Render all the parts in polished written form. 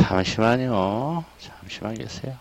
잠시만요. 잠시만 계세요.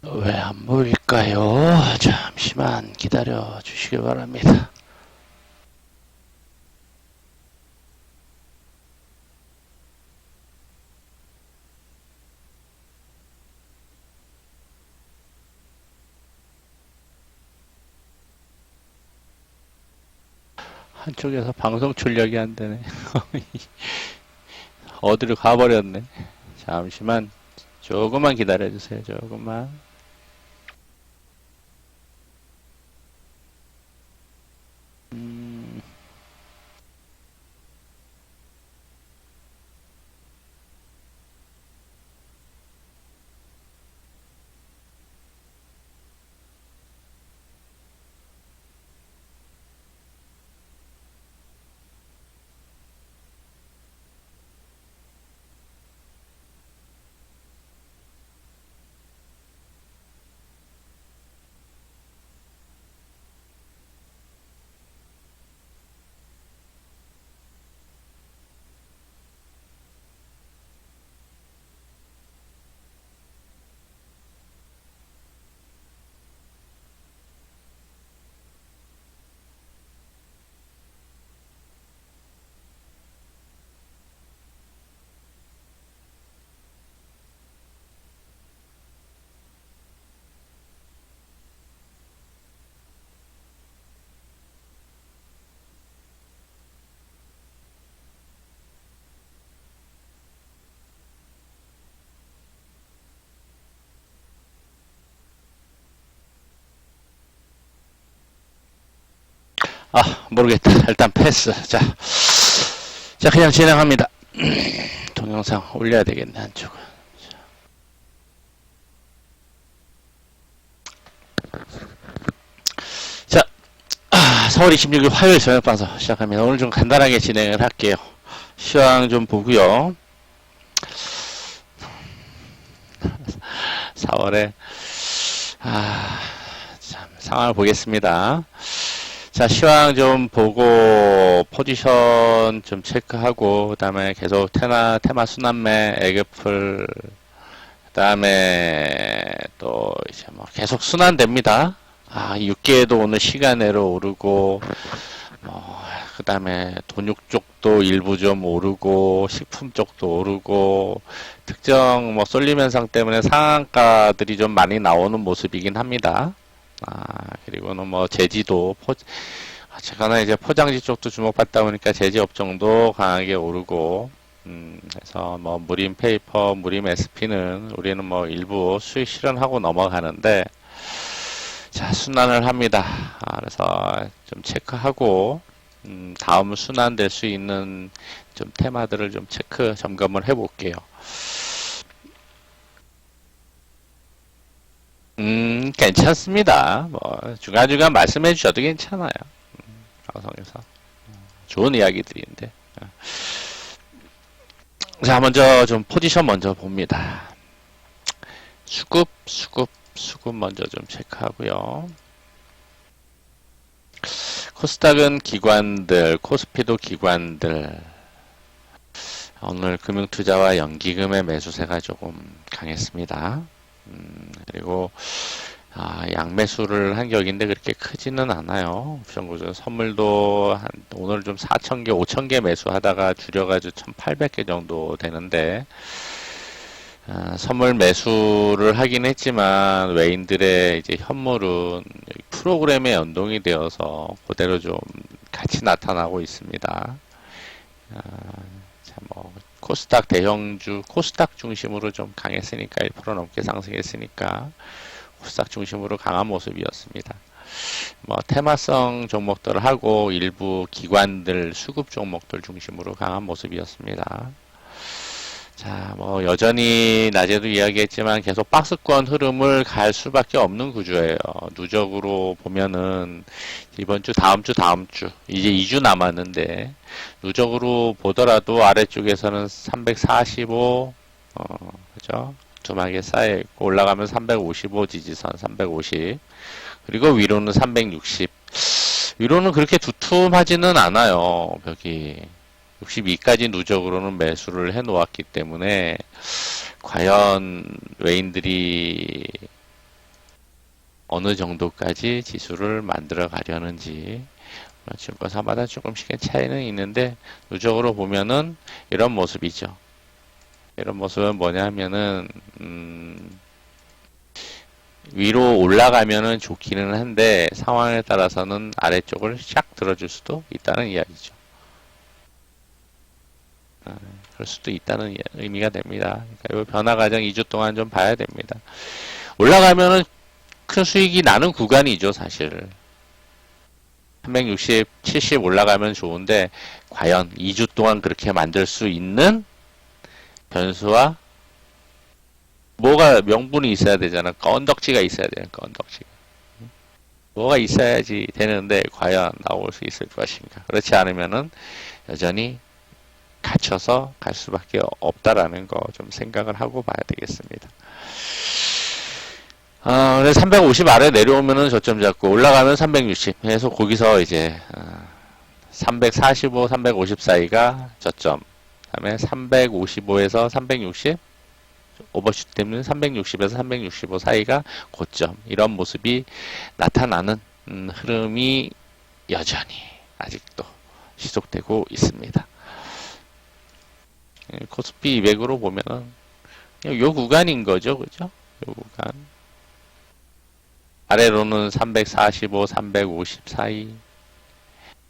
왜 안 보일까요? 잠시만 기다려 주시기 바랍니다. 한쪽에서 방송 출력이 안 되네. 어디로 가버렸네. 잠시만 조금만 기다려 주세요. 조금만. 모르겠다. 일단 패스. 자, 그냥 진행합니다. 동영상 올려야 되겠네, 한쪽은. 자, 4월 26일 화요일 저녁 방송 시작합니다. 오늘 좀 간단하게 진행을 할게요. 시황 좀 보고요. 4월에 참 상황을 보겠습니다. 자, 시황 좀 보고 포지션 좀 체크하고 그다음에 계속 테마 순환매 애교풀 그다음에 또 이제 뭐 계속 순환됩니다. 6개도 오늘 시간외로 오르고 그다음에 돈육 쪽도 일부 좀 오르고 식품 쪽도 오르고 특정 뭐 쏠림 현상 때문에 상한가들이 좀 많이 나오는 모습이긴 합니다. 그리고는 뭐 제지도 제가 이제 포장지 쪽도 주목받다 보니까 제지 업종도 강하게 오르고 그래서 뭐 무림 페이퍼, 무림 SP는 우리는 뭐 일부 수익 실현하고 넘어가는데 자, 순환을 합니다. 그래서 좀 체크하고 다음 순환될 수 있는 좀 테마들을 좀 점검을 해볼게요. 괜찮습니다. 뭐 중간중간 말씀해 주셔도 괜찮아요. 방송에서 좋은 이야기들인데. 자, 먼저 좀 포지션 먼저 봅니다. 수급 먼저 좀 체크하고요. 코스닥은 기관들, 코스피도 기관들. 오늘 금융투자와 연기금의 매수세가 조금 강했습니다. 그리고 양매수를 한 격인데 그렇게 크지는 않아요. 옵션구조 선물도 오늘 좀 4,000개, 5,000개 매수하다가 줄여가지고 1,800개 정도 되는데 선물 매수를 하긴 했지만 외인들의 이제 현물은 프로그램에 연동이 되어서 그대로 좀 같이 나타나고 있습니다. 자, 뭐 코스닥 대형주, 코스닥 중심으로 좀 강했으니까 1% 넘게 상승했으니까 코스닥 중심으로 강한 모습이었습니다. 뭐 테마성 종목들을 하고 일부 기관들 수급 종목들 중심으로 강한 모습이었습니다. 자, 뭐 여전히 낮에도 이야기했지만 계속 박스권 흐름을 갈 수밖에 없는 구조예요. 누적으로 보면은 이번 주, 다음 주, 이제 2주 남았는데 누적으로 보더라도 아래쪽에서는 345, 그죠? 두막에 쌓여 있고 올라가면 355 지지선, 350. 그리고 위로는 360. 위로는 그렇게 두툼하지는 않아요, 벽이. 62까지 누적으로는 매수를 해 놓았기 때문에 과연 외인들이 어느 정도까지 지수를 만들어 가려는지 증권사마다 조금씩의 차이는 있는데 누적으로 보면은 이런 모습이죠. 이런 모습은 뭐냐면은 위로 올라가면은 좋기는 한데 상황에 따라서는 아래쪽을 샥 들어줄 수도 있다는 이야기죠. 그럴 수도 있다는 의미가 됩니다. 그러니까 이 변화 과정 2주 동안 좀 봐야 됩니다. 올라가면은 큰 수익이 나는 구간이죠, 사실. 360, 70 올라가면 좋은데 과연 2주 동안 그렇게 만들 수 있는 변수와 뭐가 명분이 있어야 되잖아. 건덕지가 있어야 돼요, 건덕지가. 뭐가 있어야지 되는데 과연 나올 수 있을 것인가. 그렇지 않으면은 여전히 갇혀서 갈 수밖에 없다라는 거 좀 생각을 하고 봐야 되겠습니다. 그래서 350 아래 내려오면은 저점 잡고 올라가면 360 해서 거기서 이제 345, 350 사이가 저점. 그다음에 355에서 360 오버슈트 때문에 360에서 365 사이가 고점. 이런 모습이 나타나는 흐름이 여전히 아직도 지속되고 있습니다. 코스피 200으로 보면은 요 구간인 거죠, 그죠? 요 구간. 아래로는 345, 350 사이,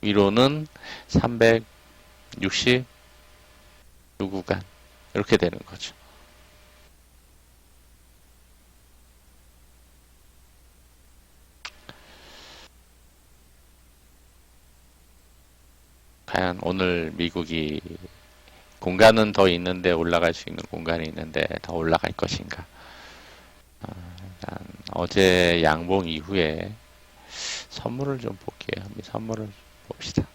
위로는 360, 요 구간. 이렇게 되는 거죠. 과연 오늘 미국이 공간은 더 있는데 올라갈 수 있는 공간이 있는데 더 올라갈 것인가. 어제 양봉 이후에 선물을 좀 볼게요. 선물을 봅시다.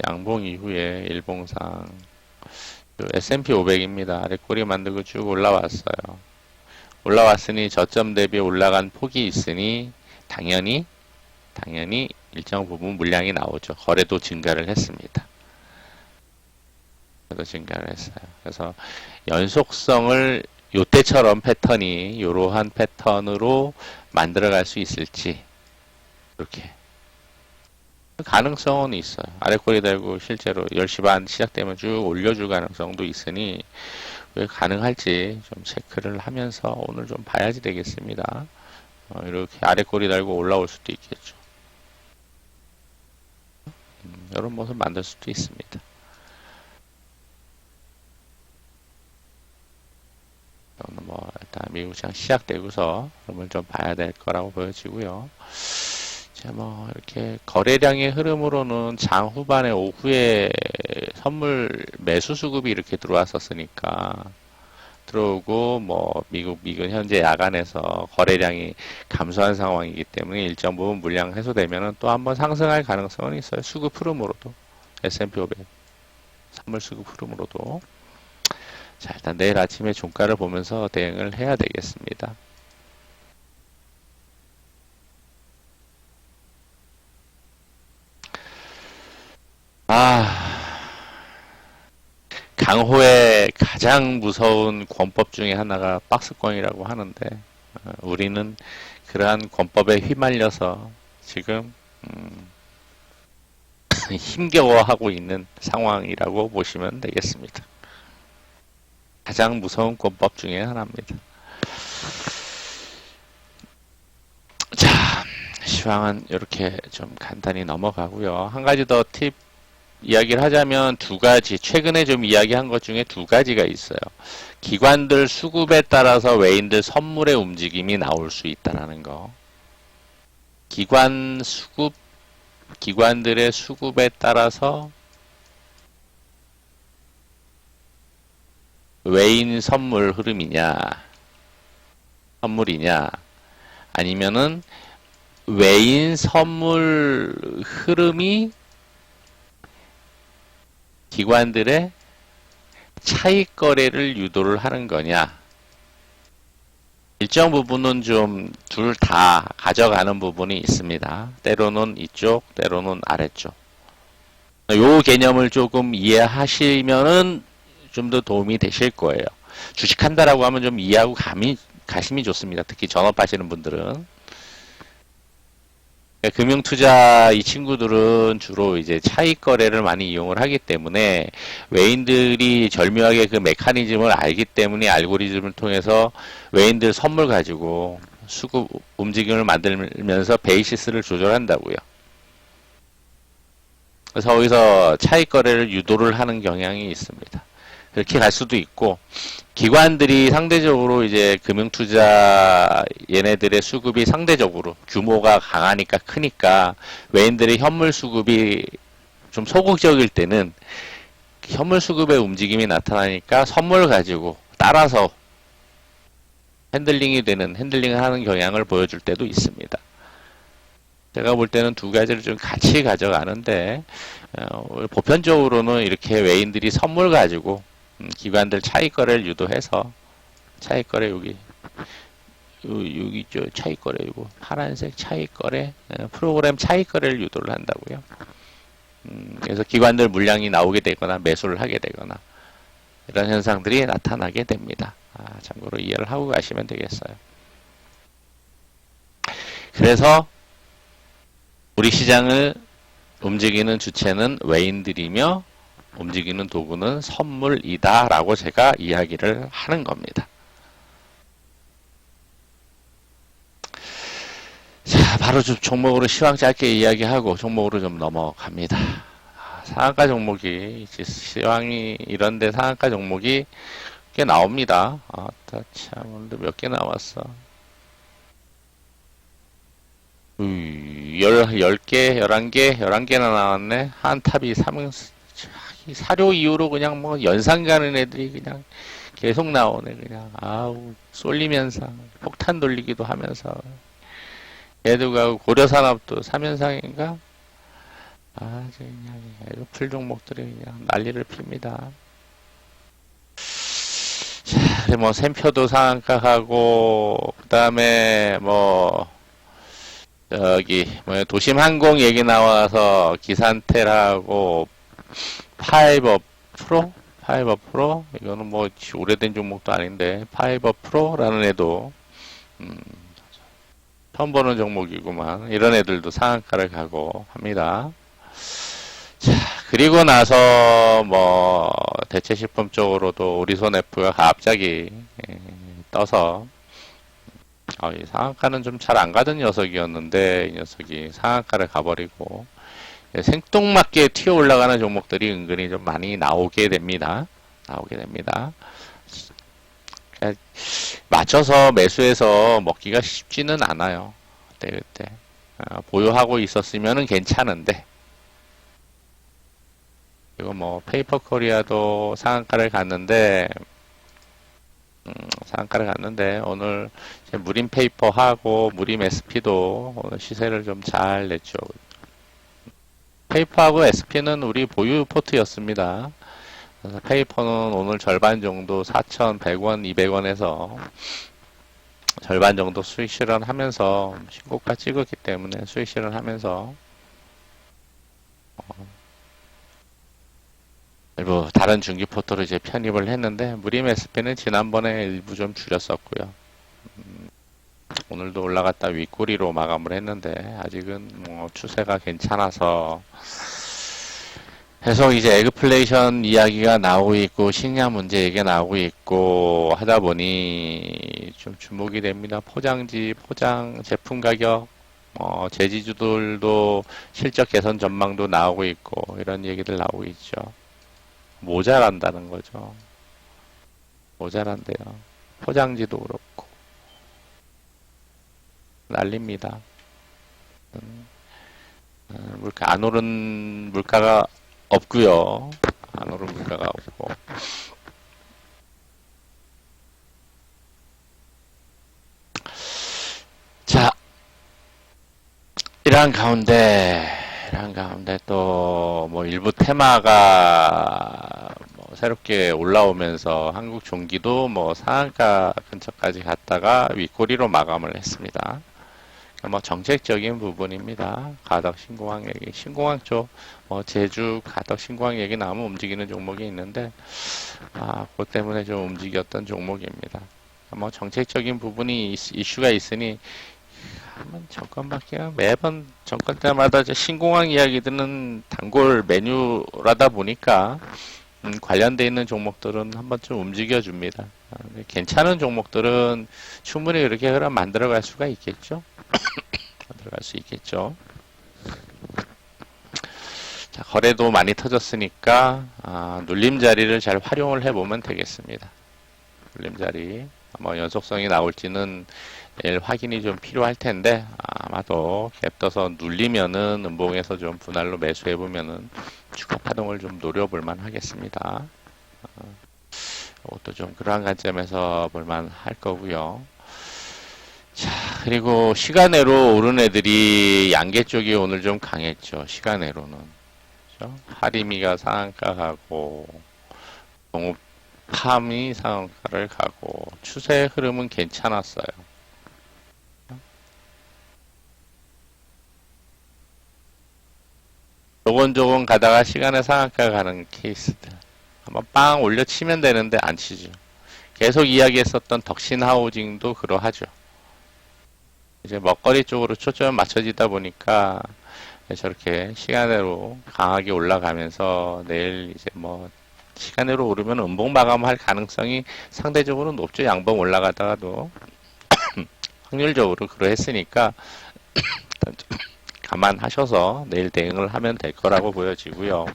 양봉 이후에 일봉상 S&P 500입니다. 아래 꼬리 만들고 쭉 올라왔어요. 올라왔으니 저점 대비 올라간 폭이 있으니 당연히 일정 부분 물량이 나오죠. 거래도 증가를 했습니다. 증가를 했어요. 그래서 연속성을 요때처럼 패턴이 이러한 패턴으로 만들어갈 수 있을지 이렇게 가능성은 있어요. 아래 꼬리 달고 실제로 10시 반 시작되면 쭉 올려줄 가능성도 있으니 왜 가능할지 좀 체크를 하면서 오늘 좀 봐야지 되겠습니다. 이렇게 아래 꼬리 달고 올라올 수도 있겠죠. 이런 모습 만들 수도 있습니다. 뭐 일단 미국 시장 시작되고서 그러면 좀 봐야 될 거라고 보여지고요. 자, 뭐 이렇게 거래량의 흐름으로는 장 후반에 오후에 선물 매수 수급이 이렇게 들어왔었으니까 들어오고 뭐 미국은 현재 야간에서 거래량이 감소한 상황이기 때문에 일정 부분 물량 해소되면은 또 한번 상승할 가능성은 있어요. 수급 흐름으로도 S&P 500 선물 수급 흐름으로도. 자, 일단 내일 아침에 종가를 보면서 대응을 해야 되겠습니다. 강호의 가장 무서운 권법 중에 하나가 박스권이라고 하는데 우리는 그러한 권법에 휘말려서 지금 힘겨워하고 있는 상황이라고 보시면 되겠습니다. 가장 무서운 권법 중에 하나입니다. 자, 시황은 이렇게 좀 간단히 넘어가고요. 한 가지 더 팁 이야기를 하자면 두 가지, 최근에 좀 이야기한 것 중에 두 가지가 있어요. 기관들 수급에 따라서 외인들 선물의 움직임이 나올 수 있다는 거. 기관 수급, 기관들의 수급에 따라서 외인 선물 흐름이냐, 선물이냐, 아니면은 외인 선물 흐름이 기관들의 차익 거래를 유도를 하는 거냐. 일정 부분은 좀 둘 다 가져가는 부분이 있습니다. 때로는 이쪽, 때로는 아래쪽. 요 개념을 조금 이해하시면은 좀 더 도움이 되실 거예요. 주식한다라고 하면 좀 이해하고 가심이 좋습니다. 특히 전업하시는 분들은. 금융투자 이 친구들은 주로 이제 차익 거래를 많이 이용을 하기 때문에 외인들이 절묘하게 그 메커니즘을 알기 때문에 알고리즘을 통해서 외인들 선물 가지고 수급 움직임을 만들면서 베이시스를 조절한다고요. 그래서 거기서 차익 거래를 유도를 하는 경향이 있습니다. 그렇게 갈 수도 있고, 기관들이 상대적으로 이제 금융투자 얘네들의 수급이 상대적으로 규모가 강하니까 크니까 외인들의 현물 수급이 좀 소극적일 때는 현물 수급의 움직임이 나타나니까 선물 가지고 따라서 핸들링을 하는 경향을 보여줄 때도 있습니다. 제가 볼 때는 두 가지를 좀 같이 가져가는데, 보편적으로는 이렇게 외인들이 선물 가지고 기관들 차익 거래를 유도해서 차익 거래 여기 있죠. 차익 거래 이거 파란색 차익 거래 프로그램 차익 거래를 유도를 한다고요. 그래서 기관들 물량이 나오게 되거나 매수를 하게 되거나 이런 현상들이 나타나게 됩니다. 참고로 이해를 하고 가시면 되겠어요. 그래서 우리 시장을 움직이는 주체는 외인들이며 움직이는 도구는 선물이다 라고 제가 이야기를 하는 겁니다. 자, 바로 좀 종목으로 시황 짧게 이야기하고 종목으로 좀 넘어갑니다. 상한가 종목이 시황이 이런데 상한가 종목이 꽤 나옵니다. 참 오늘도 몇 개 나왔어. 10개, 11개, 11개나 나왔네. 한탑이 사료 이후로 그냥 뭐 연상 가는 애들이 그냥 계속 나오네. 그냥 아우 쏠리면서 폭탄 돌리기도 하면서 얘도 가고 고려산업도 3연상인가? 그냥 풀 종목들이 그냥 난리를 핍니다. 자, 뭐 샘표도 상한가 가고 그 다음에 뭐 저기 뭐 도심항공 얘기 나와서 기산텔하고 파이버 프로 이거는 뭐 오래된 종목도 아닌데 파이버 프로라는 애도 처음 보는 종목이구만. 이런 애들도 상한가를 가고 합니다. 자, 그리고 나서 뭐 대체식품 쪽으로도 오리손F가 갑자기 떠서 이 상한가는 좀 잘 안 가던 녀석이었는데 이 녀석이 상한가를 가버리고 생뚱맞게 튀어 올라가는 종목들이 은근히 좀 많이 나오게 됩니다. 맞춰서 매수해서 먹기가 쉽지는 않아요. 그때 보유하고 있었으면 괜찮은데 그리고 뭐 페이퍼 코리아도 상한가를 갔는데 오늘 무림 페이퍼하고 무림 SP도 오늘 시세를 좀 잘 냈죠. 페이퍼하고 SP는 우리 보유 포트였습니다. 그래서 페이퍼는 오늘 절반 정도 4,100원, 200원에서 절반 정도 수익 실현하면서 신고가 찍었기 때문에 수익 실현하면서 일부 다른 중기 포트로 이제 편입을 했는데 무림 SP는 지난번에 일부 좀 줄였었고요. 오늘도 올라갔다 윗꼬리로 마감을 했는데 아직은 뭐 추세가 괜찮아서 계속 이제 에그플레이션 이야기가 나오고 있고 식량 문제 얘기가 나오고 있고 하다 보니 좀 주목이 됩니다. 포장지, 포장 제품 가격, 제지주들도 실적 개선 전망도 나오고 있고 이런 얘기들 나오고 있죠. 모자란다는 거죠. 모자란대요. 포장지도 그렇고 난립니다. 물가 안 오른 물가가 없고요. 안 오른 물가가 없고. 자, 이러한 가운데 또 뭐 일부 테마가 뭐 새롭게 올라오면서 한국 종기도 뭐 상한가 근처까지 갔다가 윗꼬리로 마감을 했습니다. 뭐 정책적인 부분입니다. 가덕 신공항 얘기, 신공항 쪽, 제주 가덕 신공항 얘기 나오면 움직이는 종목이 있는데, 그것 때문에 좀 움직였던 종목입니다. 뭐 정책적인 부분이 이슈가 있으니 한번 정권 바뀌면 매번 정권 때마다 신공항 이야기들은 단골 메뉴라다 보니까 관련돼 있는 종목들은 한번 좀 움직여줍니다. 괜찮은 종목들은 충분히 그렇게 흐름 만들어갈 수가 있겠죠. 들어갈 수 있겠죠. 자, 거래도 많이 터졌으니까 눌림 자리를 잘 활용을 해보면 되겠습니다. 눌림 자리 뭐 연속성이 나올지는 내일 확인이 좀 필요할 텐데 아마도 갭 떠서 눌리면은 음봉에서 좀 분할로 매수해보면은 추가 파동을 좀 노려볼만 하겠습니다. 이것도 좀 그러한 관점에서 볼만 할 거고요. 자, 그리고 시간외로 오른 애들이 양계 쪽이 오늘 좀 강했죠. 시간외로는. 그렇죠? 하리미가 상한가 가고, 동업팜이 상한가를 가고, 추세 흐름은 괜찮았어요. 조곤조곤 가다가 시간에 상한가 가는 케이스들. 한번 빵 올려치면 되는데 안 치죠. 계속 이야기했었던 덕신하우징도 그러하죠. 이제 먹거리 쪽으로 초점을 맞춰지다 보니까 저렇게 시간으로 강하게 올라가면서 내일 이제 뭐 시간으로 오르면 음봉 마감할 가능성이 상대적으로 높죠. 양봉 올라가다가도 확률적으로 그러했으니까 감안하셔서 내일 대응을 하면 될 거라고 보여지고요.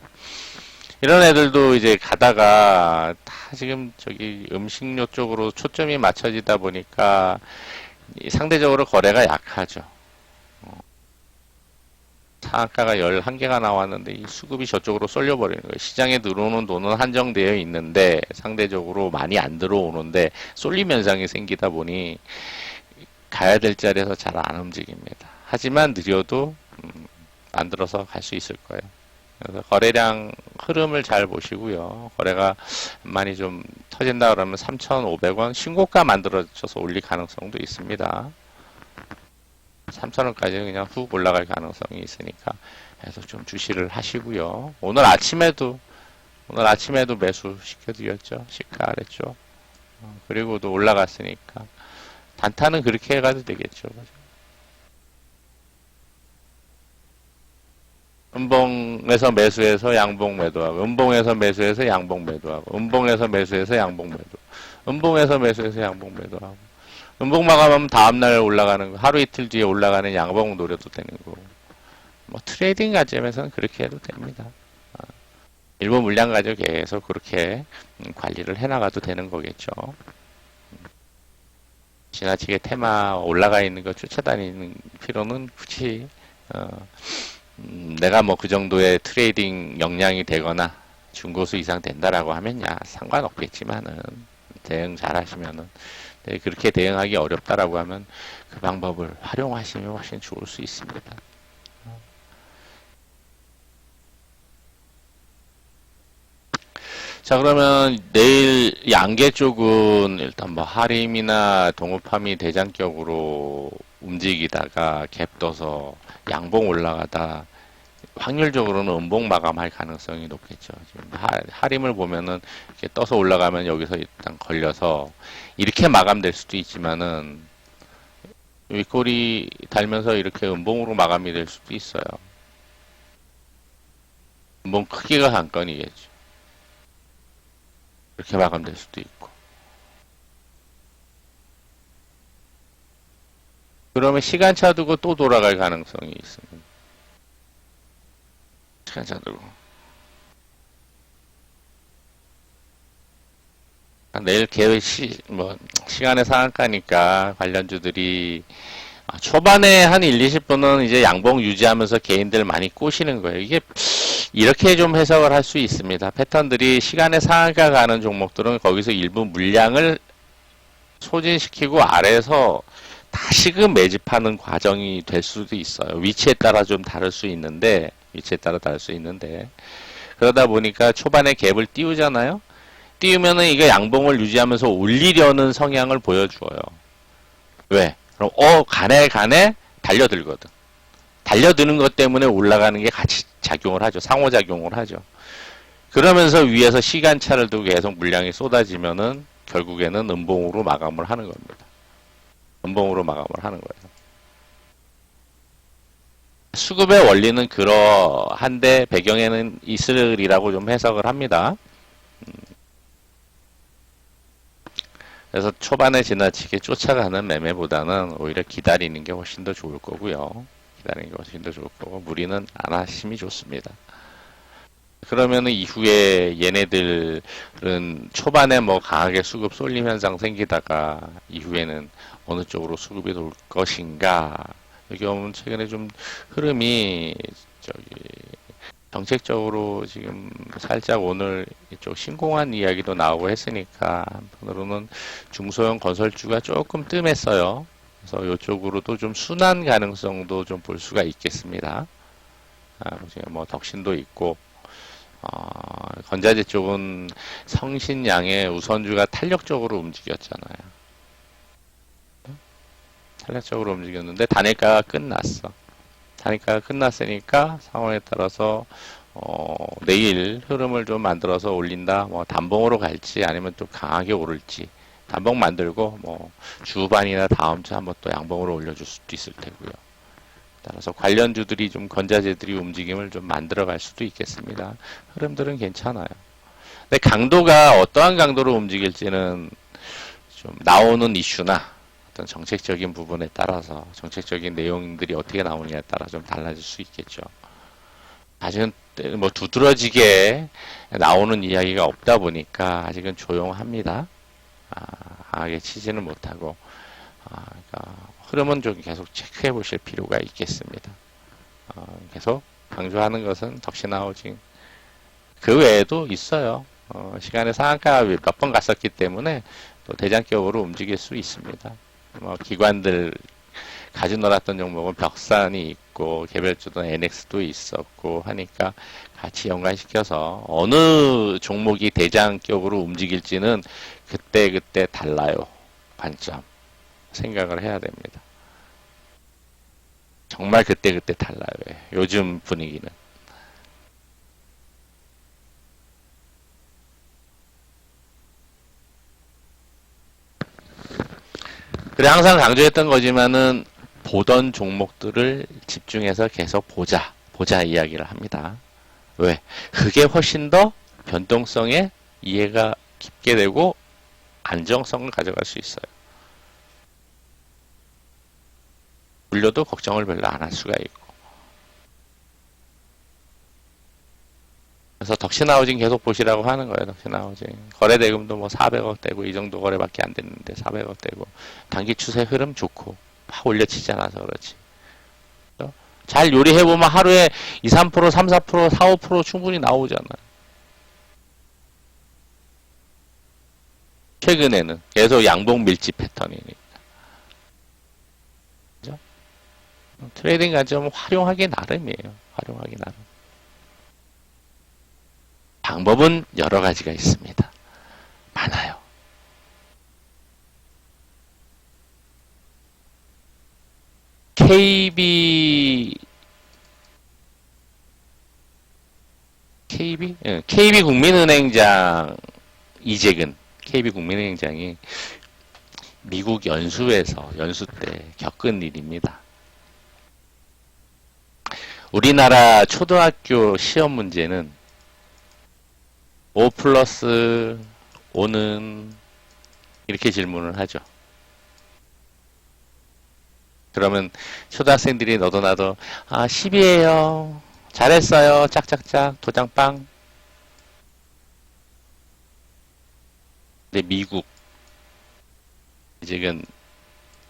이런 애들도 이제 가다가 다 지금 저기 음식료 쪽으로 초점이 맞춰지다 보니까 상대적으로 거래가 약하죠. 상한가가 11개가 나왔는데 이 수급이 저쪽으로 쏠려버리는 거예요. 시장에 들어오는 돈은 한정되어 있는데 상대적으로 많이 안 들어오는데 쏠림 현상이 생기다 보니 가야 될 자리에서 잘 안 움직입니다. 하지만 느려도 만들어서 갈 수 있을 거예요. 그래서 거래량 흐름을 잘 보시고요. 거래가 많이 좀 터진다 그러면 3,500원 신고가 만들어져서 올릴 가능성도 있습니다. 3,000원까지는 그냥 훅 올라갈 가능성이 있으니까 그래서 좀 주시를 하시고요. 오늘 아침에도 매수 시켜드렸죠. 시가 아랬죠. 그리고도 올라갔으니까 단타는 그렇게 해가도 되겠죠. 음봉에서 매수해서 양봉 매도하고, 음봉에서 매수해서 양봉 매도하고, 음봉에서 매수해서 양봉 매도, 음봉에서 매수해서 양봉 매도하고, 음봉 마감하면 다음날 올라가는 거, 하루 이틀 뒤에 올라가는 양봉 노려도 되는 거. 뭐 트레이딩 관점에서는 그렇게 해도 됩니다. 일부 물량 가지고 계속 그렇게 관리를 해나가도 되는 거겠죠. 지나치게 테마 올라가 있는 거 쫓아다니는 필요는 굳이 내가 뭐 그 정도의 트레이딩 역량이 되거나 중고수 이상 된다라고 하면야 상관없겠지만은 대응 잘 하시면은 그렇게 대응하기 어렵다라고 하면 그 방법을 활용하시면 훨씬 좋을 수 있습니다. 자, 그러면 내일 양계 쪽은 일단 뭐 하림이나 동업함이 대장격으로 움직이다가 갭 떠서 양봉 올라가다 확률적으로는 음봉 마감할 가능성이 높겠죠. 지금 하림을 보면은 이렇게 떠서 올라가면 여기서 일단 걸려서 이렇게 마감될 수도 있지만은 윗꼬리 달면서 이렇게 음봉으로 마감이 될 수도 있어요. 연봉 크기가 관건이겠죠. 그렇게 마감될 수도 있고. 그러면 시간차 두고 또 돌아갈 가능성이 있습니다. 시간차 두고. 내일 계획 시간의 상한가니까 관련주들이 초반에 한 1, 20분은 이제 양봉 유지하면서 개인들 많이 꼬시는 거예요. 이게 이렇게 좀 해석을 할 수 있습니다. 패턴들이 시간의 상한가 가는 종목들은 거기서 일부 물량을 소진시키고 아래에서 다시금 매집하는 과정이 될 수도 있어요. 위치에 따라 좀 다를 수 있는데, 그러다 보니까 초반에 갭을 띄우잖아요. 띄우면은 이게 양봉을 유지하면서 올리려는 성향을 보여줘요. 왜? 그럼 가네 달려들거든. 달려드는 것 때문에 올라가는 게 같이 작용을 하죠. 상호작용을 하죠. 그러면서 위에서 시간차를 두고 계속 물량이 쏟아지면은 결국에는 음봉으로 마감을 하는 겁니다. 음봉으로 마감을 하는 거예요. 수급의 원리는 그러한데 배경에는 있으리라고 좀 해석을 합니다. 그래서 초반에 지나치게 쫓아가는 매매보다는 오히려 기다리는 게 훨씬 더 좋을 거고요. 무리는 안 하심이 좋습니다. 그러면은 이후에 얘네들은 초반에 뭐 강하게 수급 쏠림 현상 생기다가 이후에는 어느 쪽으로 수급이 돌 것인가. 여기 보면 최근에 좀 흐름이 정책적으로 지금 살짝 오늘 이쪽 신공한 이야기도 나오고 했으니까 한편으로는 중소형 건설주가 조금 뜸했어요. 그래서 이쪽으로도 좀 순환 가능성도 좀 볼 수가 있겠습니다. 지금 뭐 덕신도 있고 건자재 쪽은 성신양의 우선주가 탄력적으로 움직였잖아요. 탄력적으로 움직였는데 단일가가 끝났어. 단일가가 끝났으니까 상황에 따라서 내일 흐름을 좀 만들어서 올린다. 뭐 단봉으로 갈지 아니면 좀 강하게 오를지 단봉 만들고 뭐 주반이나 다음 주 한번 또 양봉으로 올려줄 수도 있을 테고요. 따라서 관련주들이 좀 건자재들이 움직임을 좀 만들어 갈 수도 있겠습니다. 흐름들은 괜찮아요. 근데 강도가 어떠한 강도로 움직일지는 좀 나오는 이슈나 어떤 정책적인 부분에 따라서 정책적인 내용들이 어떻게 나오느냐에 따라 좀 달라질 수 있겠죠. 아직은 뭐 두드러지게 나오는 이야기가 없다 보니까 아직은 조용합니다. 강하게 치지는 못하고 그러니까 흐름은 좀 계속 체크해 보실 필요가 있겠습니다. 계속 강조하는 것은 덕신하우징 그 외에도 있어요. 시간의 상한가 몇 번 갔었기 때문에 또 대장격으로 움직일 수 있습니다. 뭐 기관들 가지고 놀았던 종목은 벽산이 있고 개별주도 NX도 있었고 하니까 같이 연관시켜서 어느 종목이 대장격으로 움직일지는 그때그때 달라요. 관점 생각을 해야 됩니다. 정말 그때그때 달라요. 요즘 분위기는. 그래 항상 강조했던 거지만은 보던 종목들을 집중해서 계속 보자 이야기를 합니다. 왜? 그게 훨씬 더 변동성에 이해가 깊게 되고 안정성을 가져갈 수 있어요. 물려도 걱정을 별로 안 할 수가 있고. 그래서 덕신하우징 계속 보시라고 하는 거예요. 덕신하우징. 거래 대금도 뭐 400억 되고 이 정도 거래밖에 안 됐는데 400억 되고 단기 추세 흐름 좋고 확 올려치지 않아서 그렇지. 잘 요리해보면 하루에 2, 3%, 3, 4%, 4, 5% 충분히 나오잖아요. 최근에는 계속 양봉 밀집 패턴이니까. 그죠? 트레이딩 관점은 활용하기 나름이에요. 활용하기 나름. 방법은 여러 가지가 있습니다. 많아요. KB국민은행장 이재근 KB국민은행장이 미국 연수 때 겪은 일입니다. 우리나라 초등학교 시험 문제는 5 플러스 5는 이렇게 질문을 하죠. 그러면 초등학생들이 너도 나도 10이에요. 잘했어요. 짝짝짝 도장빵. 근데 미국 지금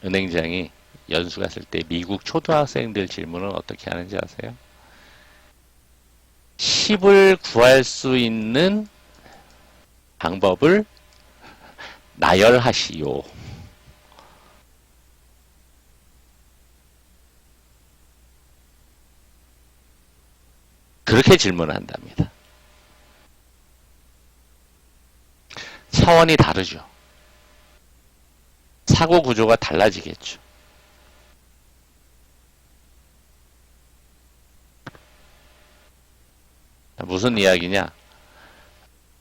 은행장이 연수 갔을 때 미국 초등학생들 질문은 어떻게 하는지 아세요? 10을 구할 수 있는 방법을 나열하시오. 그렇게 질문한답니다. 차원이 다르죠. 사고 구조가 달라지겠죠. 무슨 이야기냐?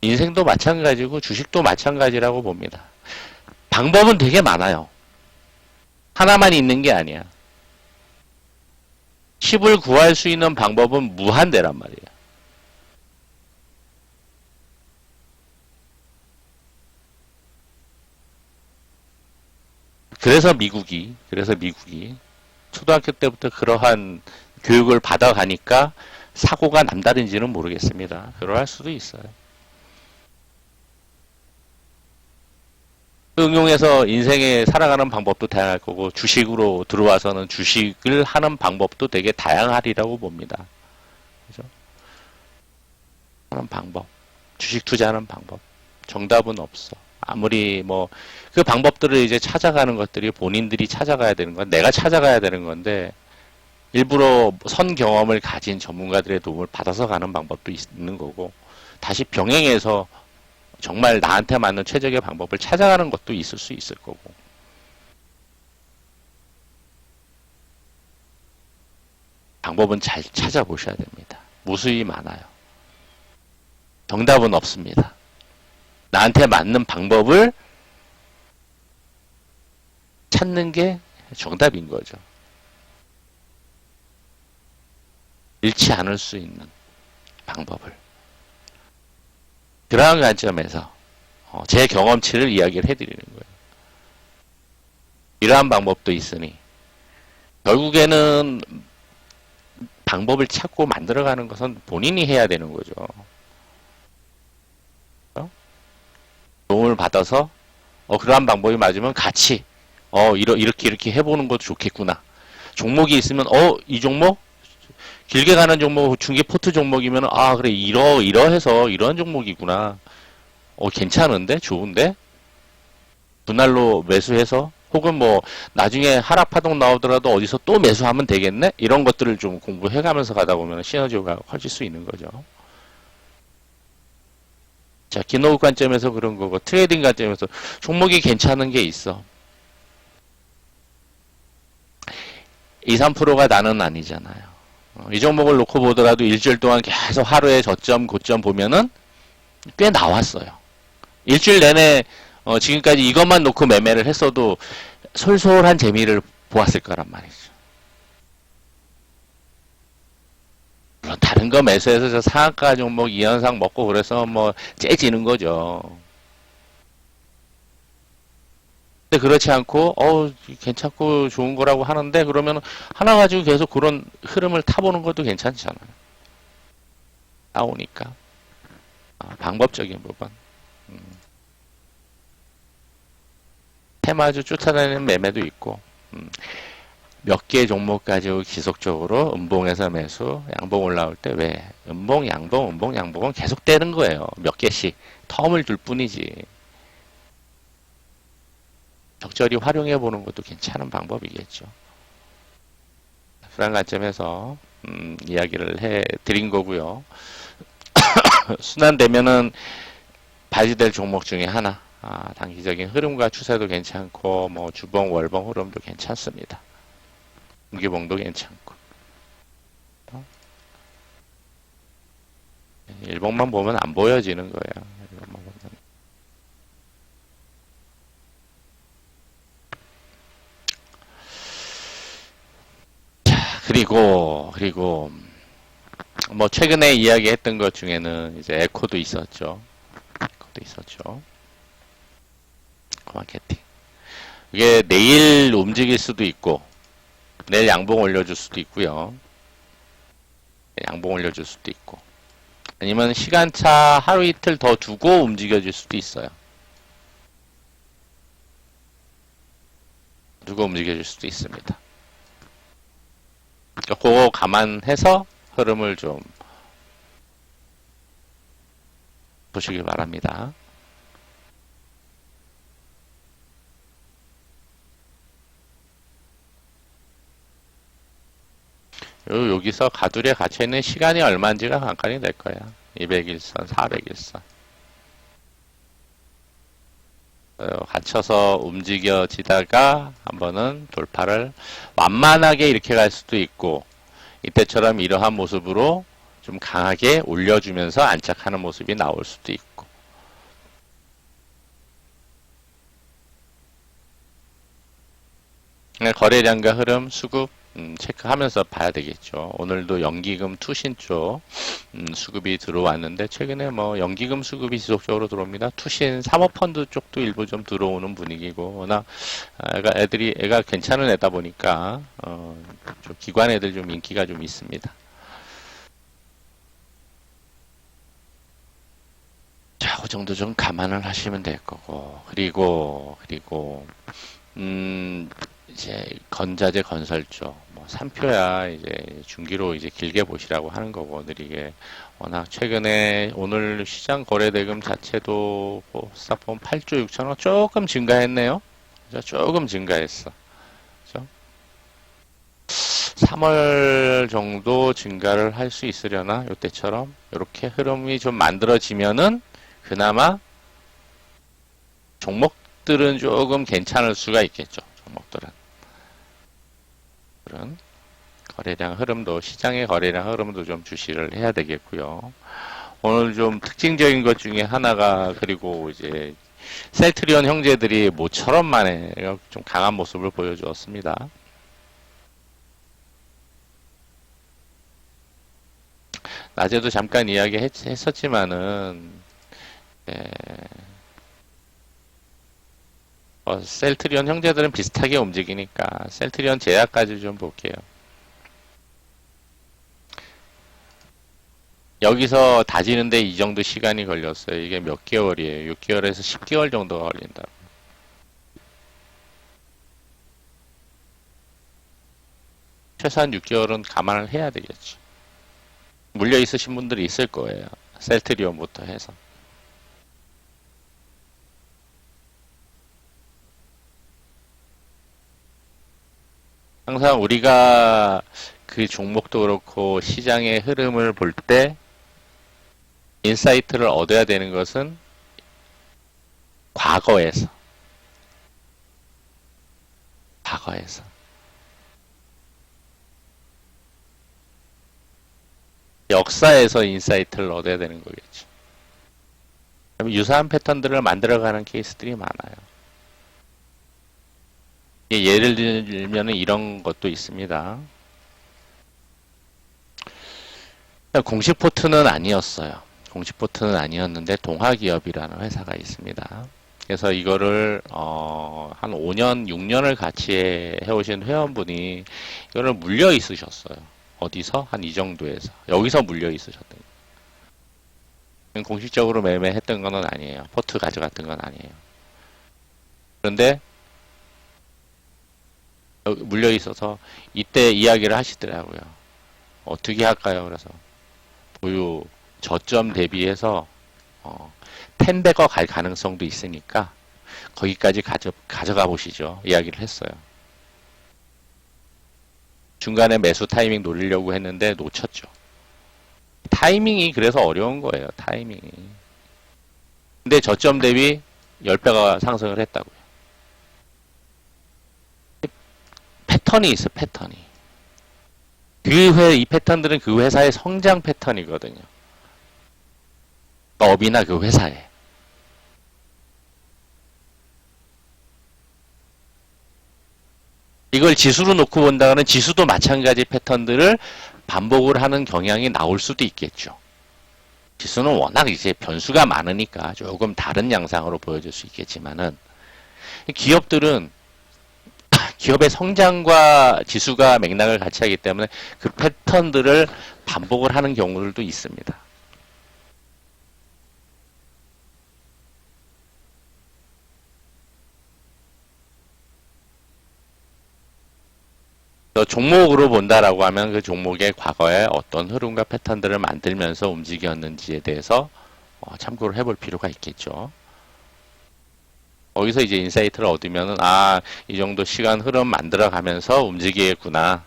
인생도 마찬가지고 주식도 마찬가지라고 봅니다. 방법은 되게 많아요. 하나만 있는 게 아니야. 10을 구할 수 있는 방법은 무한대란 말이야. 그래서 미국이 초등학교 때부터 그러한 교육을 받아가니까 사고가 남다른지는 모르겠습니다. 그럴 수도 있어요. 응용해서 인생에 살아가는 방법도 다양할 거고 주식으로 들어와서는 주식을 하는 방법도 되게 다양하리라고 봅니다. 그죠? 하는 방법, 주식 투자하는 방법, 정답은 없어. 아무리 뭐 그 방법들을 이제 찾아가는 것들이 본인들이 찾아가야 되는 건 내가 찾아가야 되는 건데 일부러 선 경험을 가진 전문가들의 도움을 받아서 가는 방법도 있는 거고 다시 병행해서 정말 나한테 맞는 최적의 방법을 찾아가는 것도 있을 수 있을 거고 방법은 잘 찾아보셔야 됩니다. 무수히 많아요. 정답은 없습니다. 나한테 맞는 방법을 찾는 게 정답인 거죠. 잃지 않을 수 있는 방법을. 그러한 관점에서 제 경험치를 이야기를 해드리는 거예요. 이러한 방법도 있으니 결국에는 방법을 찾고 만들어가는 것은 본인이 해야 되는 거죠. 도움을 받아서 그러한 방법이 맞으면 같이 이렇게 해보는 것도 좋겠구나. 종목이 있으면 이 종목 길게 가는 종목 중개 포트 종목이면 그래 이러해서 이런 종목이구나. 괜찮은데 좋은데 분할로 매수해서 혹은 뭐 나중에 하락 파동 나오더라도 어디서 또 매수하면 되겠네. 이런 것들을 좀 공부해가면서 가다 보면 시너지가 커질 수 있는 거죠. 자, 기노우 관점에서 그런 거고 트레이딩 관점에서 종목이 괜찮은 게 있어. 2, 3%가 나는 아니잖아요. 이 종목을 놓고 보더라도 일주일 동안 계속 하루에 저점, 고점 보면은 꽤 나왔어요. 일주일 내내 지금까지 이것만 놓고 매매를 했어도 솔솔한 재미를 보았을 거란 말이죠. 물론 다른 거 매수해서 저 상한가 종목 이현상 먹고 그래서 뭐 째지는 거죠. 근데 그렇지 않고 괜찮고 좋은 거라고 하는데 그러면 하나 가지고 계속 그런 흐름을 타보는 것도 괜찮잖아요. 나오니까 방법적인 부분. 테마주 쫓아다니는 매매도 있고 몇 개 종목 가지고 지속적으로 음봉에서 매수, 양봉 올라올 때 왜 음봉, 양봉, 음봉, 양봉은 계속되는 거예요. 몇 개씩 텀을 둘 뿐이지. 적절히 활용해 보는 것도 괜찮은 방법이겠죠. 그런 관점에서 이야기를 해 드린 거고요. 순환되면은 발휘될 종목 중에 하나. 단기적인 흐름과 추세도 괜찮고 뭐 주봉, 월봉 흐름도 괜찮습니다. 분기봉도 괜찮고. 일봉만 보면 안 보여지는 거예요. 일봉만 보면. 자, 그리고 뭐 최근에 이야기했던 것 중에는 이제 에코도 있었죠. 에코도 있었죠. 마케팅. 이게 내일 움직일 수도 있고 내일 양봉 올려줄 수도 있고요. 양봉 올려줄 수도 있고 아니면 시간차 하루 이틀 더 두고 움직여줄 수도 있어요. 두고 움직여줄 수도 있습니다. 그거 감안해서 흐름을 좀 보시길 바랍니다. 여기서 가두리에 갇혀있는 시간이 얼마인지가 관건이 될 거야. 200일선, 400일선. 갇혀서 움직여지다가 한번은 돌파를 완만하게 이렇게 갈 수도 있고 이때처럼 이러한 모습으로 좀 강하게 올려주면서 안착하는 모습이 나올 수도 있고 거래량과 흐름, 수급 체크하면서 봐야 되겠죠. 오늘도 연기금 투신 쪽 수급이 들어왔는데 최근에 뭐 연기금 수급이 지속적으로 들어옵니다. 투신 사모펀드 쪽도 일부 좀 들어오는 분위기고 워낙 애가 괜찮은 애다 보니까 좀 기관 애들 좀 인기가 좀 있습니다. 자, 그 정도 좀 감안을 하시면 될 거고 그리고 이제 건자재 건설 쪽, 뭐 3표야 이제 중기로 이제 길게 보시라고 하는 거고, 느리게. 워낙 최근에 오늘 시장 거래대금 자체도 싹 보면 8조 6천억 조금 증가했네요. 그죠? 조금 증가했어. 그죠? 3월 정도 증가를 할 수 있으려나? 요때처럼 이렇게 흐름이 좀 만들어지면은 그나마 종목들은 조금 괜찮을 수가 있겠죠. 종목들은. 거래량 흐름도 시장의 거래량 흐름도 좀 주시를 해야 되겠고요. 오늘 좀 특징적인 것 중에 하나가 그리고 이제 셀트리온 형제들이 모처럼 만에 좀 강한 모습을 보여주었습니다. 낮에도 잠깐 이야기했었지만은 셀트리온 형제들은 비슷하게 움직이니까 셀트리온 제약까지 좀 볼게요. 여기서 다지는데 이 정도 시간이 걸렸어요. 이게 몇 개월이에요? 6개월에서 10개월 정도가 걸린다. 최소한 6개월은 감안을 해야 되겠죠. 물려 있으신 분들이 있을 거예요. 셀트리온부터 해서. 항상 우리가 그 종목도 그렇고 시장의 흐름을 볼 때 인사이트를 얻어야 되는 것은 과거에서 역사에서 인사이트를 얻어야 되는 거겠죠. 유사한 패턴들을 만들어가는 케이스들이 많아요. 예를 들면 이런 것도 있습니다. 공식 포트는 아니었어요. 공식 포트는 아니었는데 동화기업이라는 회사가 있습니다. 그래서 이거를 한 5년, 6년을 같이 해오신 회원분이 이거를 물려 있으셨어요. 어디서? 한 이 정도에서. 여기서 물려 있으셨던 거예요. 공식적으로 매매했던 건 아니에요. 포트 가져갔던 건 아니에요. 그런데 물려 있어서 이때 이야기를 하시더라고요. 어떻게 할까요? 그래서 보유 저점 대비해서 10배가 갈 가능성도 있으니까 거기까지 가져가 보시죠. 이야기를 했어요. 중간에 매수 타이밍 노리려고 했는데 놓쳤죠. 타이밍이 그래서 어려운 거예요. 타이밍이. 근데 저점 대비 10배가 상승을 했다고요. 패턴이 있어, 패턴이. 이 패턴들은 그 회사의 성장 패턴이거든요. 업이나 그 회사에. 이걸 지수로 놓고 본다면 지수도 마찬가지 패턴들을 반복을 하는 경향이 나올 수도 있겠죠. 지수는 워낙 이제 변수가 많으니까 조금 다른 양상으로 보여줄 수 있겠지만은 기업들은 기업의 성장과 지수가 맥락을 같이 하기 때문에 그 패턴들을 반복을 하는 경우들도 있습니다. 종목으로 본다라고 하면 그 종목의 과거에 어떤 흐름과 패턴들을 만들면서 움직였는지에 대해서 참고를 해볼 필요가 있겠죠. 거기서 이제 인사이트를 얻으면은 이 정도 시간 흐름 만들어 가면서 움직이겠구나.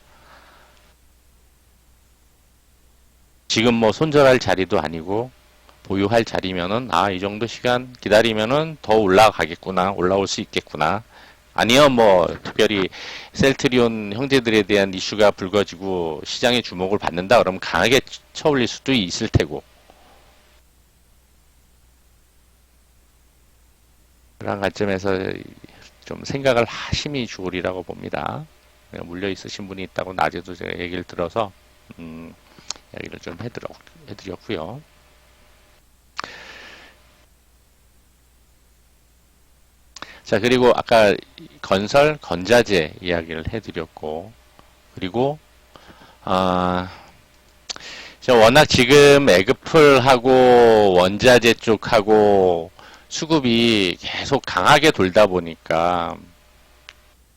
지금 뭐 손절할 자리도 아니고 보유할 자리면은 이 정도 시간 기다리면은 더 올라가겠구나. 올라올 수 있겠구나. 아니요, 뭐 특별히 셀트리온 형제들에 대한 이슈가 불거지고 시장의 주목을 받는다 그러면 강하게 쳐올릴 수도 있을 테고. 그런 관점에서 좀 생각을 하심이 좋으리라고 봅니다. 물려 있으신 분이 있다고 낮에도 제가 얘기를 들어서 얘기를 좀 해드렸고요. 자, 그리고 아까 건설, 건자재 이야기를 해드렸고, 그리고 워낙 지금 에그플하고 원자재 쪽하고 수급이 계속 강하게 돌다 보니까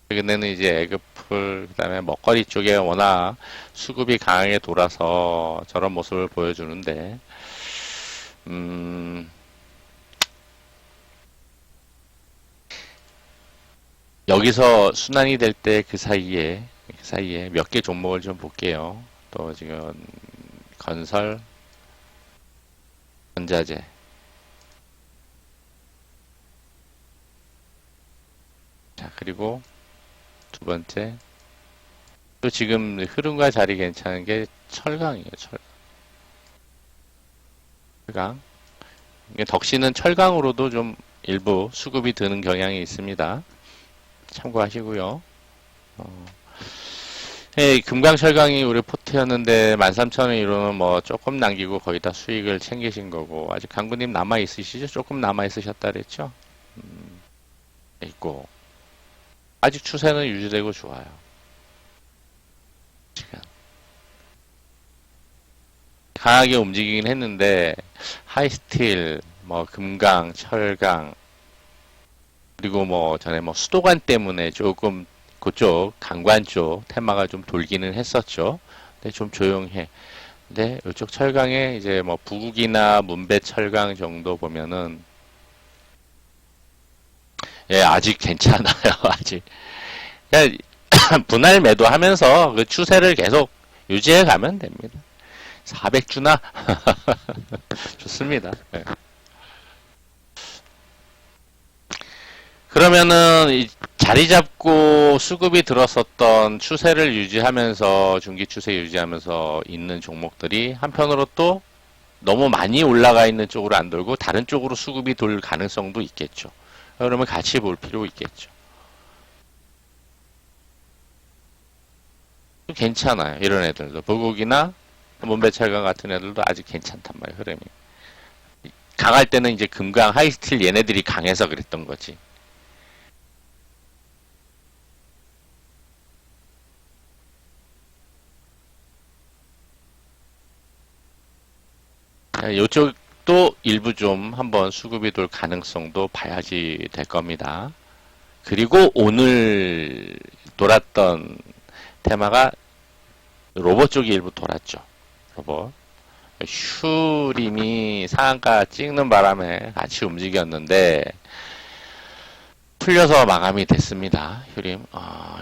최근에는 이제 에그플 그다음에 먹거리 쪽에 워낙 수급이 강하게 돌아서 저런 모습을 보여주는데 여기서 순환이 될 때 그 사이에 몇 개 종목을 좀 볼게요. 또 지금 건설, 원자재. 자, 그리고 두 번째. 또 지금 흐름과 자리 괜찮은 게 철강이에요, 철강. 덕시는 철강으로도 좀 일부 수급이 드는 경향이 있습니다. 참고하시고요. 금강 철강이 우리 포트였는데 13,000원 이로는 뭐 조금 남기고 거의 다 수익을 챙기신 거고 아직 강구님 남아 있으시죠? 조금 남아 있으셨다 그랬죠? 있고 아직 추세는 유지되고 좋아요. 지금 강하게 움직이긴 했는데 하이스틸, 뭐 금강, 철강 그리고 뭐 전에 뭐 수도관 때문에 조금 그쪽 강관 쪽 테마가 좀 돌기는 했었죠. 근데 좀 조용해. 근데 이쪽 철강에 이제 뭐 부국이나 문배 철강 정도 보면은 아직 괜찮아요. 아직 그냥 분할 매도하면서 그 추세를 계속 유지해 가면 됩니다. 400주나 좋습니다. 네. 그러면은 자리 잡고 수급이 들었었던 추세를 유지하면서 중기 추세 유지하면서 있는 종목들이 한편으로 또 너무 많이 올라가 있는 쪽으로 안 돌고 다른 쪽으로 수급이 돌 가능성도 있겠죠. 그러면 같이 볼 필요 있겠죠. 괜찮아요. 이런 애들도 보국이나 문배철강 같은 애들도 아직 괜찮단 말이에요. 흐름이 강할 때는 이제 금강, 하이스틸 얘네들이 강해서 그랬던 거지. 이쪽도 일부 좀 한번 수급이 돌 가능성도 봐야지 될 겁니다. 그리고 오늘 돌았던 테마가 로봇 쪽이 일부 돌았죠. 로봇. 슈림이 상한가 찍는 바람에 같이 움직였는데 풀려서 마감이 됐습니다. 휴림.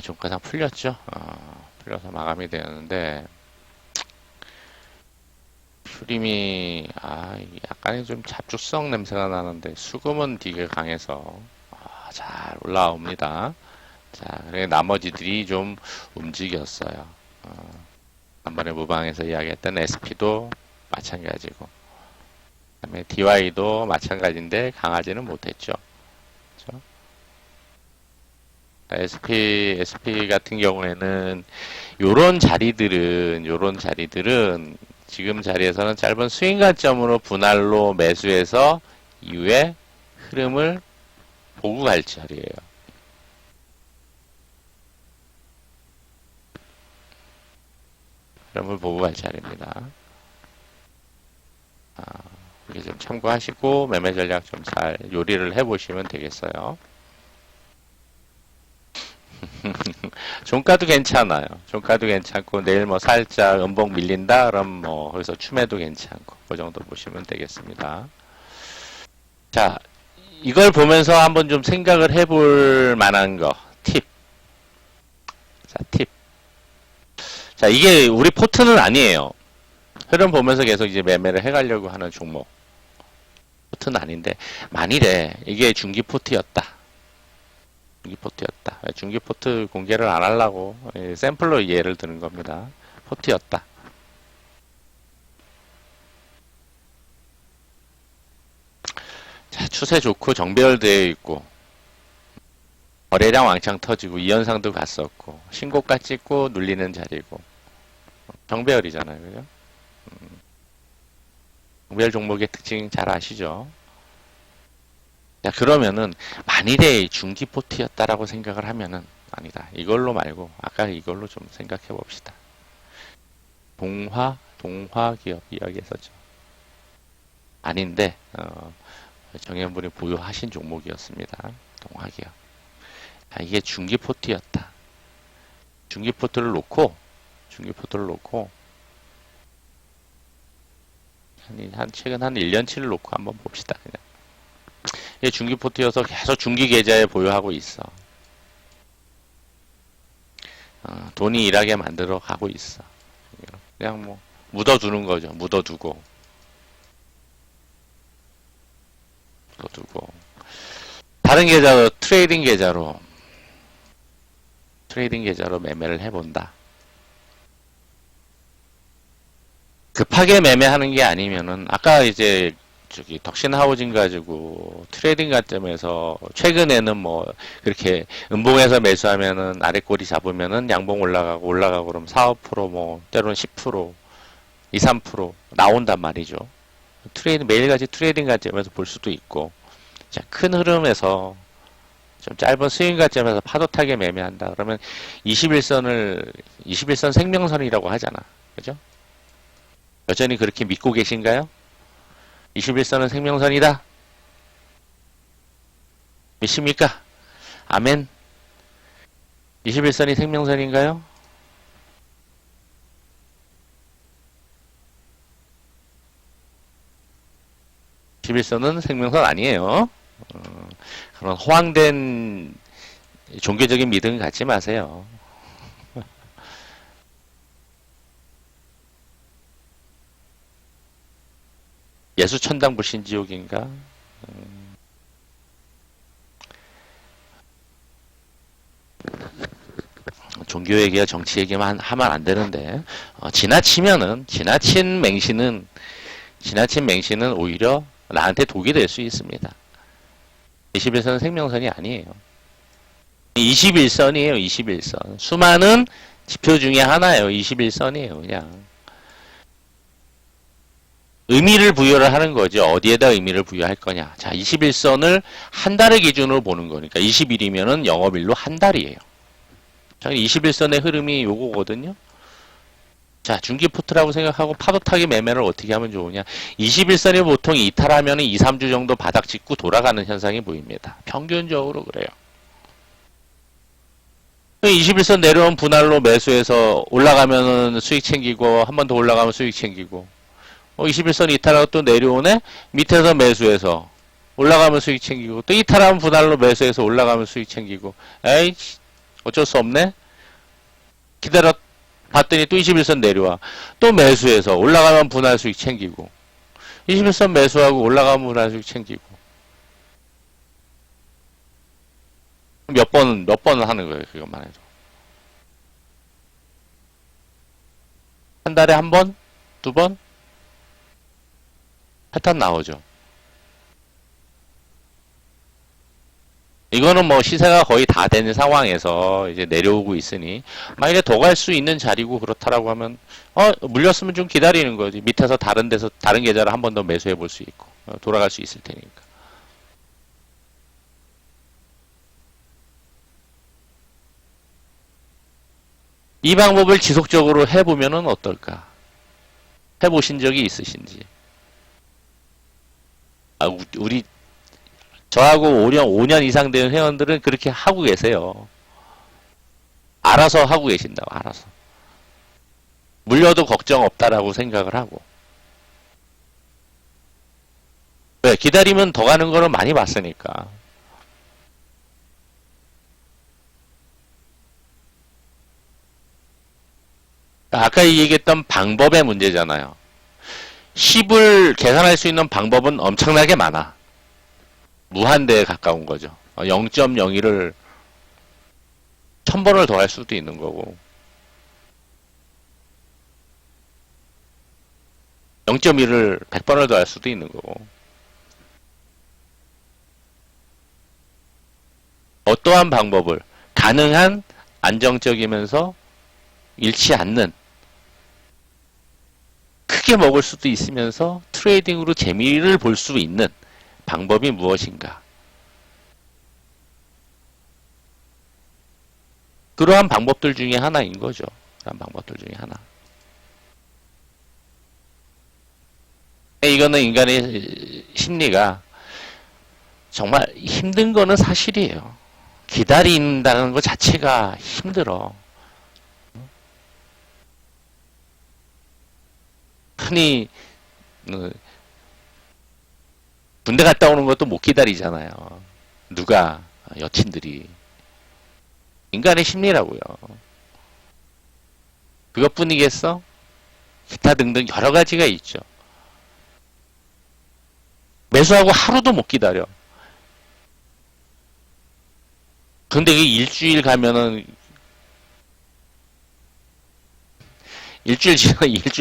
종가상 풀렸죠. 풀려서 마감이 되었는데 슈림이 약간의 좀 잡죽성 냄새가 나는데 수금은 되게 강해서 잘 올라옵니다. 자, 그리고 나머지들이 좀 움직였어요. 한번에 무방에서 이야기했던 SP도 마찬가지고, 그다음에 DY도 마찬가지인데 강하지는 못했죠. 그렇죠? SP 같은 경우에는 요런 자리들은 지금 자리에서는 짧은 스윙 관점으로 분할로 매수해서 이후에 흐름을 보고 갈 자리예요. 흐름을 보고 갈 자리입니다. 이게 좀 참고하시고 매매 전략 좀 잘 요리를 해보시면 되겠어요. 종가도 괜찮아요. 종가도 괜찮고 내일 뭐 살짝 음봉 밀린다 그럼 뭐 거기서 추매도 괜찮고 그 정도 보시면 되겠습니다. 자, 이걸 보면서 한번 좀 생각을 해볼 만한 거 팁. 자, 팁. 자, 이게 우리 포트는 아니에요. 흐름 보면서 계속 이제 매매를 해가려고 하는 종목. 포트는 아닌데 만일에 이게 중기 포트였다. 중기 포트였다. 중기 포트 공개를 안 하려고 샘플로 예를 드는 겁니다. 포트였다. 자, 추세 좋고 정배열되어 있고 거래량 왕창 터지고 이현상도 갔었고 신고가 찍고 눌리는 자리고 정배열이잖아요. 그죠? 정배열 종목의 특징 잘 아시죠? 자, 그러면은 만일에 중기 포트였다라고 생각을 하면은 아니다. 이걸로 말고 아까 이걸로 좀 생각해 봅시다. 동화기업 이야기했었죠. 아닌데 정현분이 보유하신 종목이었습니다. 동화기업. 자, 이게 중기 포트였다. 중기 포트를 놓고 최근 한 1년치를 놓고 한번 봅시다. 그냥. 이게 중기 포트여서 계속 중기 계좌에 보유하고 있어. 돈이 일하게 만들어 가고 있어. 그냥 뭐 묻어두는 거죠. 묻어두고 다른 계좌로 트레이딩 계좌로 매매를 해본다. 급하게 매매하는 게 아니면은 아까 이제 저기 덕신하우징 가지고 트레이딩 관점에서 최근에는 뭐 그렇게 음봉에서 매수하면은 아래 꼬리 잡으면은 양봉 올라가고 그러면 4, 5%뭐 때로는 10% 2, 3% 나온단 말이죠. 매일같이 트레이딩 관점에서 볼 수도 있고 자, 큰 흐름에서 좀 짧은 스윙 관점에서 파도 타게 매매한다. 그러면 21선 생명선이라고 하잖아. 그죠? 여전히 그렇게 믿고 계신가요? 21선은 생명선이다. 믿습니까? 아멘. 21선이 생명선인가요? 21선은 생명선 아니에요. 그런 허황된 종교적인 믿음 갖지 마세요. 예수 천당 불신지옥인가? 종교 얘기야 정치 얘기만 하면 안 되는데 지나친 맹신은 오히려 나한테 독이 될 수 있습니다. 21선은 생명선이 아니에요. 21선이에요. 21선. 수많은 지표 중에 하나예요. 21선이에요. 그냥. 의미를 부여를 하는 거죠. 어디에다 의미를 부여할 거냐. 자, 21선을 한 달의 기준으로 보는 거니까 20일이면은 영업일로 한 달이에요. 자, 21선의 흐름이 요거거든요. 자, 중기 포트라고 생각하고 파도 타기 매매를 어떻게 하면 좋으냐. 21선이 보통 이탈하면 2, 3주 정도 바닥 찍고 돌아가는 현상이 보입니다. 평균적으로 그래요. 21선 내려온 분할로 매수해서 올라가면은 수익 챙기고 한 번 더 올라가면 수익 챙기고 21선 이탈하고 또 내려오네? 밑에서 매수해서 올라가면 수익 챙기고 또 이탈하면 분할로 매수해서 올라가면 수익 챙기고 에이 어쩔 수 없네? 기다려 봤더니 또 21선 내려와 또 매수해서 올라가면 분할 수익 챙기고 21선 매수하고 올라가면 분할 수익 챙기고 몇 번은 하는 거예요. 그것만 해도 한 달에 한 번? 두 번? 패턴 나오죠. 이거는 뭐 시세가 거의 다 된 상황에서 이제 내려오고 있으니 만약에 더 갈 수 있는 자리고 그렇다라고 하면 물렸으면 좀 기다리는 거지. 밑에서 다른 데서 다른 계좌를 한 번 더 매수해 볼 수 있고 돌아갈 수 있을 테니까. 이 방법을 지속적으로 해보면은 어떨까? 해보신 적이 있으신지. 우리 저하고 5년 이상 된 회원들은 그렇게 하고 계세요. 알아서 하고 계신다고, 알아서. 물려도 걱정 없다라고 생각을 하고. 왜? 기다리면 더 가는 거는 많이 봤으니까. 아까 얘기했던 방법의 문제잖아요. 10을 계산할 수 있는 방법은 엄청나게 많아. 무한대에 가까운 거죠. 0.01을 1000번을 더 할 수도 있는 거고. 0.1을 100번을 더 할 수도 있는 거고. 어떠한 방법을 가능한 안정적이면서 잃지 않는 크게 먹을 수도 있으면서 트레이딩으로 재미를 볼 수 있는 방법이 무엇인가? 그러한 방법들 중에 하나인 거죠. 그러한 방법들 중에 하나. 이거는 인간의 심리가 정말 힘든 거는 사실이에요. 기다린다는 것 자체가 힘들어. 흔히 군대 갔다 오는 것도 못 기다리잖아요. 누가 여친들이 인간의 심리라고요. 그것뿐이겠어? 기타 등등 여러 가지가 있죠. 매수하고 하루도 못 기다려. 근데 그 일주일 가면은 일주일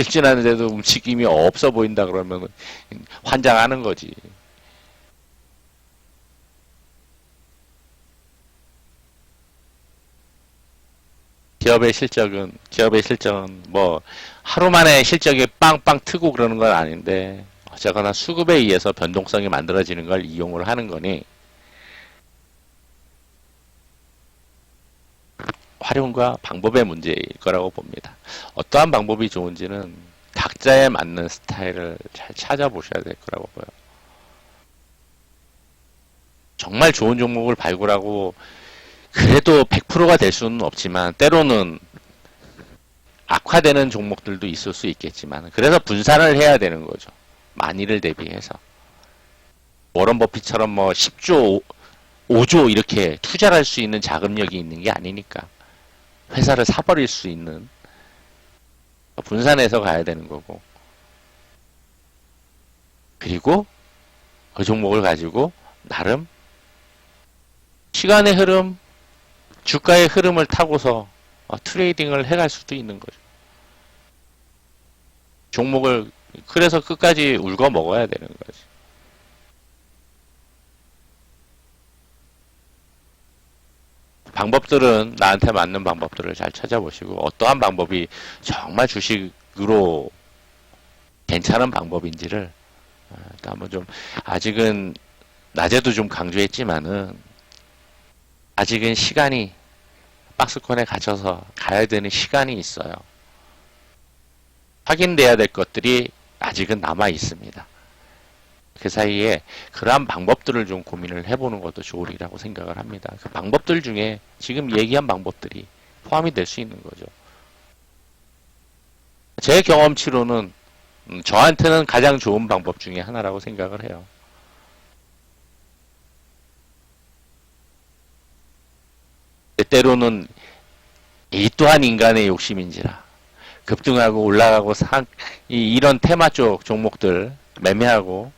지났는데도 움직임이 없어 보인다 그러면 환장하는 거지. 기업의 실적은 뭐 하루 만에 실적이 빵빵 트고 그러는 건 아닌데 어쨌거나 수급에 의해서 변동성이 만들어지는 걸 이용을 하는 거니 활용과 방법의 문제일 거라고 봅니다. 어떠한 방법이 좋은지는 각자에 맞는 스타일을 잘 찾아보셔야 될 거라고 보여요. 정말 좋은 종목을 발굴하고 그래도 100%가 될 수는 없지만 때로는 악화되는 종목들도 있을 수 있겠지만 그래서 분산을 해야 되는 거죠. 만일을 대비해서. 워런 버핏처럼 뭐 10조, 5조 이렇게 투자를 할 수 있는 자금력이 있는 게 아니니까 회사를 사버릴 수 있는 분산해서 가야 되는 거고 그리고 그 종목을 가지고 나름 시간의 흐름, 주가의 흐름을 타고서 트레이딩을 해갈 수도 있는 거죠. 종목을 그래서 끝까지 울고 먹어야 되는 거지. 방법들은 나한테 맞는 방법들을 잘 찾아보시고 어떠한 방법이 정말 주식으로 괜찮은 방법인지를 한번 좀 아직은 낮에도 좀 강조했지만은 아직은 시간이 박스권에 갇혀서 가야 되는 시간이 있어요. 확인돼야 될 것들이 아직은 남아 있습니다. 그 사이에 그러한 방법들을 좀 고민을 해보는 것도 좋으리라고 생각을 합니다. 그 방법들 중에 지금 얘기한 방법들이 포함이 될 수 있는 거죠. 제 경험치로는 저한테는 가장 좋은 방법 중에 하나라고 생각을 해요. 때로는 이 또한 인간의 욕심인지라 급등하고 올라가고 이런 테마 쪽 종목들 매매하고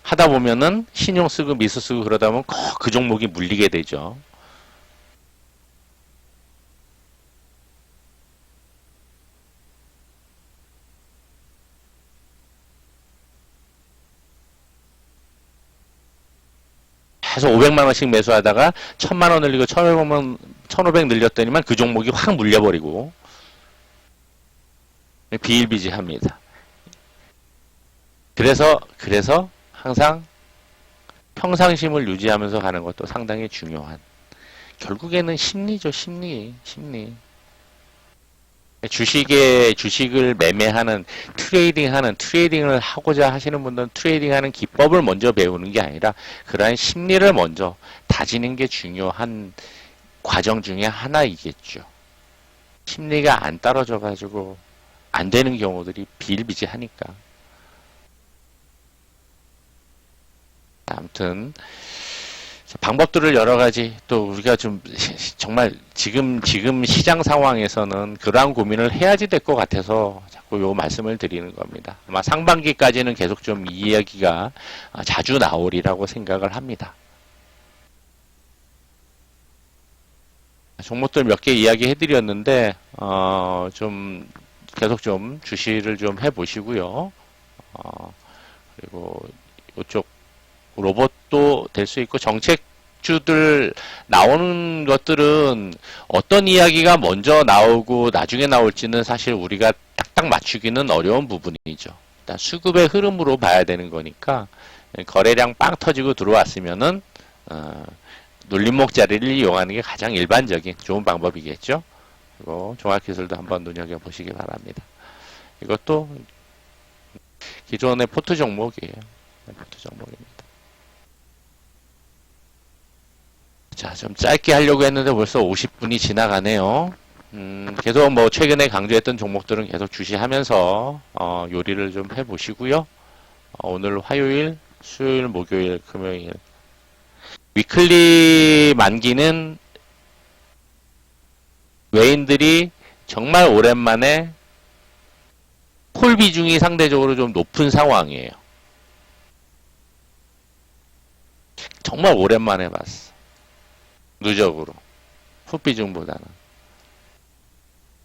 하다 보면은 신용 쓰고 미수 쓰고 그러다 보면 꼭 그 종목이 물리게 되죠. 계속 500만 원씩 매수하다가 1000만 원 늘리고 1500 늘렸더니만 그 종목이 확 물려버리고 비일비재합니다. 그래서 항상 평상심을 유지하면서 가는 것도 상당히 중요한. 결국에는 심리죠, 심리. 주식을 매매하는, 트레이딩을 하고자 하시는 분들은 트레이딩하는 기법을 먼저 배우는 게 아니라 그러한 심리를 먼저 다지는 게 중요한 과정 중에 하나이겠죠. 심리가 안 떨어져가지고 안 되는 경우들이 비일비재하니까. 아무튼 방법들을 여러 가지 또 우리가 좀 정말 지금 시장 상황에서는 그러한 고민을 해야지 될 것 같아서 자꾸 요 말씀을 드리는 겁니다. 아마 상반기까지는 계속 좀 이야기가 자주 나오리라고 생각을 합니다. 종목들 몇 개 이야기 해드렸는데 좀 계속 좀 주시를 좀 해보시고요. 그리고 이쪽 로봇도 될 수 있고 정책주들 나오는 것들은 어떤 이야기가 먼저 나오고 나중에 나올지는 사실 우리가 딱딱 맞추기는 어려운 부분이죠. 일단 수급의 흐름으로 봐야 되는 거니까 거래량 빵 터지고 들어왔으면은 눌림목 자리를 이용하는 게 가장 일반적인 좋은 방법이겠죠. 그리고 종합기술도 한번 눈여겨보시기 바랍니다. 이것도 기존의 포트 종목이에요. 포트 종목입니다. 자, 좀 짧게 하려고 했는데 벌써 50분이 지나가네요. 계속 뭐 최근에 강조했던 종목들은 계속 주시하면서 요리를 좀 해보시고요. 오늘 화요일, 수요일, 목요일, 금요일 위클리 만기는 외인들이 정말 오랜만에 콜 비중이 상대적으로 좀 높은 상황이에요. 정말 오랜만에 봤어. 누적으로 풋 비중보다는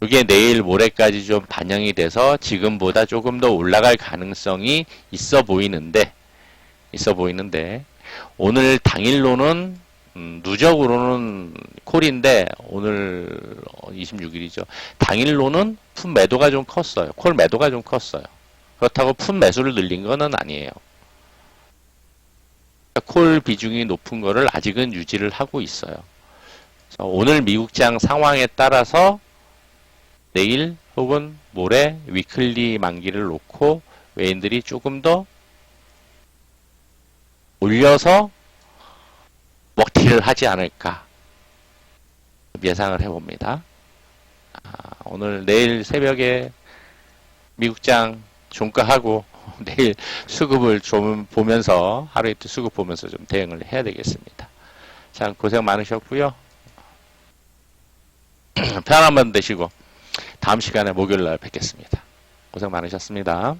이게 내일 모레까지 좀 반영이 돼서 지금보다 조금 더 올라갈 가능성이 있어 보이는데 오늘 당일로는 누적으로는 콜인데 오늘 26일이죠. 당일로는 풋 매도가 좀 컸어요. 콜 매도가 좀 컸어요. 그렇다고 풋 매수를 늘린 거는 아니에요. 콜 비중이 높은 거를 아직은 유지를 하고 있어요. 오늘 미국장 상황에 따라서 내일 혹은 모레 위클리 만기를 놓고 외인들이 조금 더 올려서 먹튀를 하지 않을까 예상을 해봅니다. 오늘 내일 새벽에 미국장 종가하고 내일 수급을 좀 보면서 하루 이틀 수급 보면서 좀 대응을 해야 되겠습니다. 자, 고생 많으셨고요. 편안한 밤 되시고 다음 시간에 목요일 날 뵙겠습니다. 고생 많으셨습니다.